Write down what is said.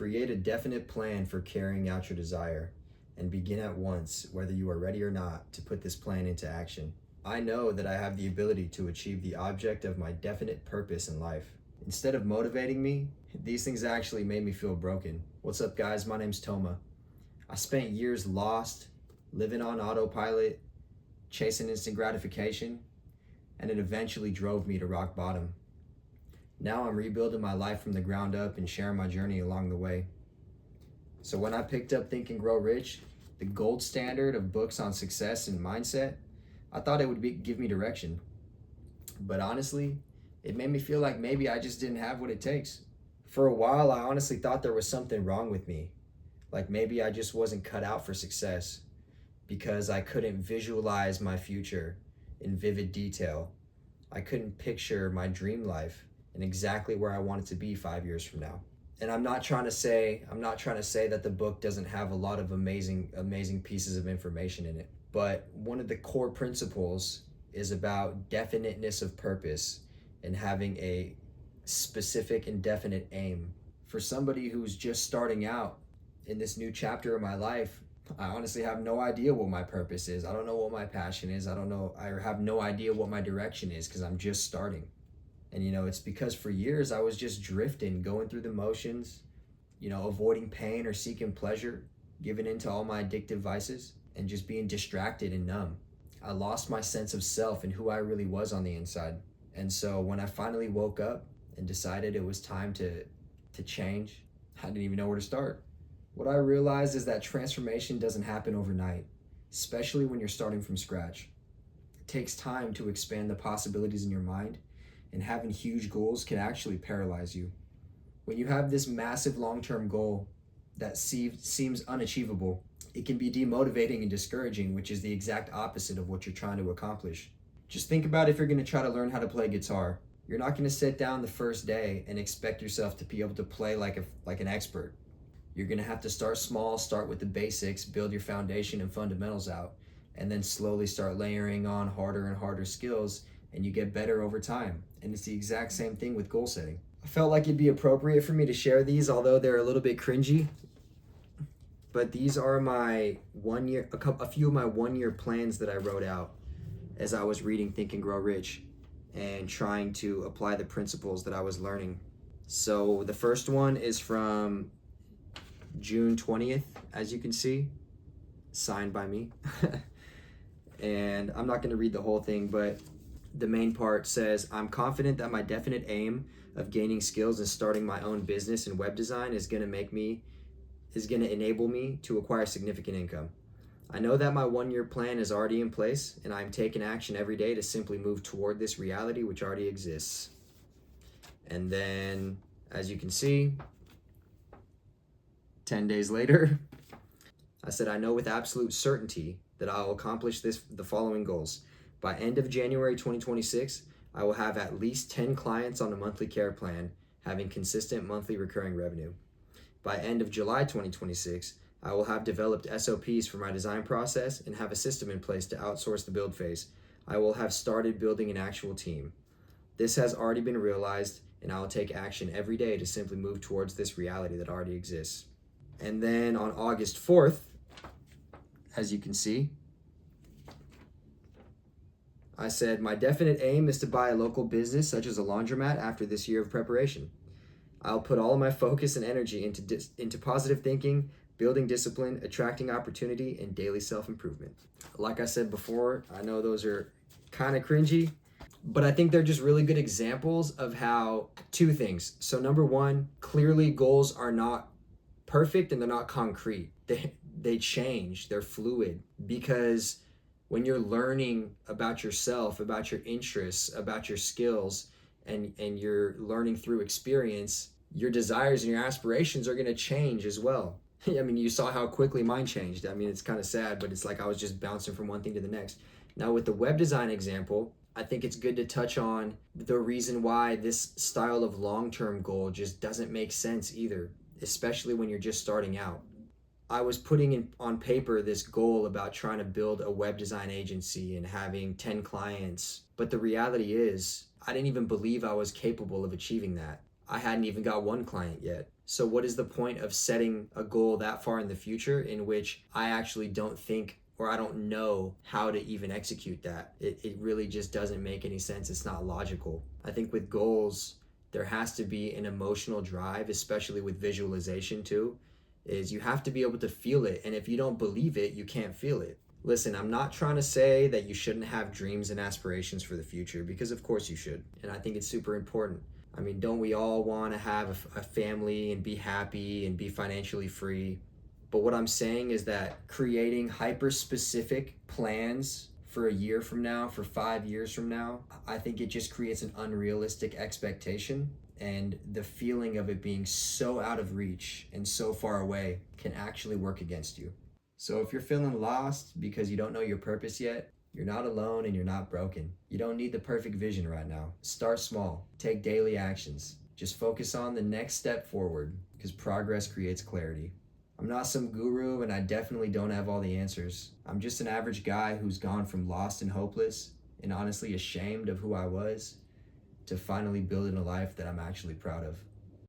Create a definite plan for carrying out your desire and begin at once, whether you are ready or not, to put this plan into action. I know that I have the ability to achieve the object of my definite purpose in life. Instead of motivating me, these things actually made me feel broken. What's up, guys? My name's Toma. I spent years lost, living on autopilot, chasing instant gratification, and it eventually drove me to rock bottom. Now I'm rebuilding my life from the ground up and sharing my journey along the way. So when I picked up Think and Grow Rich, the gold standard of books on success and mindset, I thought it would give me direction. But honestly, it made me feel like maybe I just didn't have what it takes. For a while, I honestly thought there was something wrong with me. Like maybe I just wasn't cut out for success because I couldn't visualize my future in vivid detail. I couldn't picture my dream life and exactly where I want it to be 5 years from now. And I'm not trying to say that the book doesn't have a lot of amazing pieces of information in it. But one of the core principles is about definiteness of purpose and having a specific and definite aim. For somebody who's just starting out in this new chapter of my life, I honestly have no idea what my purpose is. I don't know what my passion is. I have no idea what my direction is because I'm just starting. And it's because for years I was just drifting, going through the motions, avoiding pain or seeking pleasure, giving into all my addictive vices, and just being distracted and numb. I lost my sense of self and who I really was on the inside. And so when I finally woke up and decided it was time to change, I didn't even know where to start. What I realized is that transformation doesn't happen overnight, especially when you're starting from scratch. It takes time to expand the possibilities in your mind, and having huge goals can actually paralyze you. When you have this massive long-term goal that seems unachievable, it can be demotivating and discouraging, which is the exact opposite of what you're trying to accomplish. Just think about if you're going to try to learn how to play guitar. You're not going to sit down the first day and expect yourself to be able to play like an expert. You're going to have to start small, start with the basics, build your foundation and fundamentals out, and then slowly start layering on harder and harder skills, and you get better over time. And it's the exact same thing with goal setting. I felt like it'd be appropriate for me to share these, although they're a little bit cringy. But these are my a few of my 1 year plans that I wrote out as I was reading Think and Grow Rich and trying to apply the principles that I was learning. So the first one is from June 20th, as you can see, signed by me. And I'm not going to read the whole thing, but the main part says, I'm confident that my definite aim of gaining skills and starting my own business in web design is going to enable me to acquire significant income. I know that my 1 year plan is already in place, and I'm taking action every day to simply move toward this reality which already exists. And then, as you can see, 10 days later, I said, I know with absolute certainty that I will accomplish the following goals. By end of January 2026, I will have at least 10 clients on a monthly care plan, having consistent monthly recurring revenue. By end of July 2026, I will have developed SOPs for my design process and have a system in place to outsource the build phase. I will have started building an actual team. This has already been realized, and I will take action every day to simply move towards this reality that already exists. And then on August 4th, as you can see, I said, my definite aim is to buy a local business such as a laundromat after this year of preparation. I'll put all of my focus and energy into positive thinking, building discipline, attracting opportunity, and daily self-improvement. Like I said before, I know those are kind of cringy, but I think they're just really good examples of how two things. So number one, clearly goals are not perfect and they're not concrete. They change, they're fluid, because when you're learning about yourself, about your interests, about your skills, and you're learning through experience, your desires and your aspirations are going to change as well. I mean, you saw how quickly mine changed. I mean, it's kind of sad, but it's like I was just bouncing from one thing to the next. Now with the web design example, I think it's good to touch on the reason why this style of long-term goal just doesn't make sense either, especially when you're just starting out. I was putting on paper this goal about trying to build a web design agency and having 10 clients. But the reality is, I didn't even believe I was capable of achieving that. I hadn't even got one client yet. So what is the point of setting a goal that far in the future in which I actually don't think or I don't know how to even execute that? It really just doesn't make any sense. It's not logical. I think with goals, there has to be an emotional drive, especially with visualization too, is you have to be able to feel it. And if you don't believe it, you can't feel it. Listen, I'm not trying to say that you shouldn't have dreams and aspirations for the future, because of course you should. And I think it's super important. I mean, don't we all want to have a family and be happy and be financially free? But what I'm saying is that creating hyper specific plans for a year from now, for 5 years from now, I think it just creates an unrealistic expectation. And the feeling of it being so out of reach and so far away can actually work against you. So if you're feeling lost because you don't know your purpose yet, you're not alone and you're not broken. You don't need the perfect vision right now. Start small. Take daily actions. Just focus on the next step forward, because progress creates clarity. I'm not some guru, and I definitely don't have all the answers. I'm just an average guy who's gone from lost and hopeless and honestly ashamed of who I was to finally building a life that I'm actually proud of.